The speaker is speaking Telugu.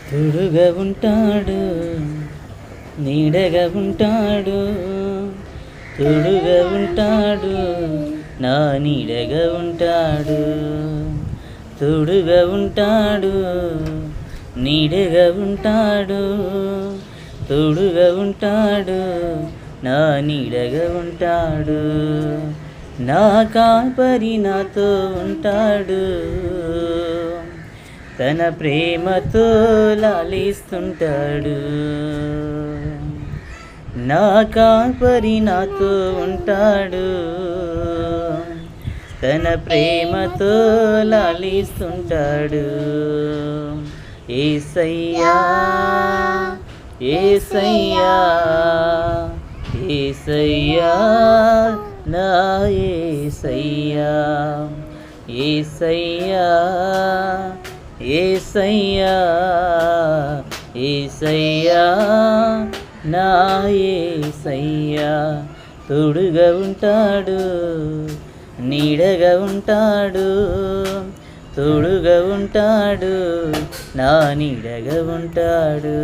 తోడుగా ఉంటాడు, నీడగా ఉంటాడు, తోడుగా ఉంటాడు, నా నీడగా ఉంటాడు. తోడుగా ఉంటాడు, నీడగా ఉంటాడు, తోడుగా ఉంటాడు, నా నీడగా ఉంటాడు. నా కాపరి నాతో ఉంటాడు, తన ప్రేమతో లాలిస్తుంటాడు. నా కాపరి నాతో ఉంటాడు, తన ప్రేమతో లాలిస్తుంటాడు. యేసయ్యా యేసయ్యా యేసయ్యా నా యేసయ్యా, యేసయ్యా యేసయ్యా యేసయ్యా నా యేసయ్యా. తోడుగా ఉంటాడు, నీడగా ఉంటాడు, తోడుగా ఉంటాడు, నా నీడగా ఉంటాడు.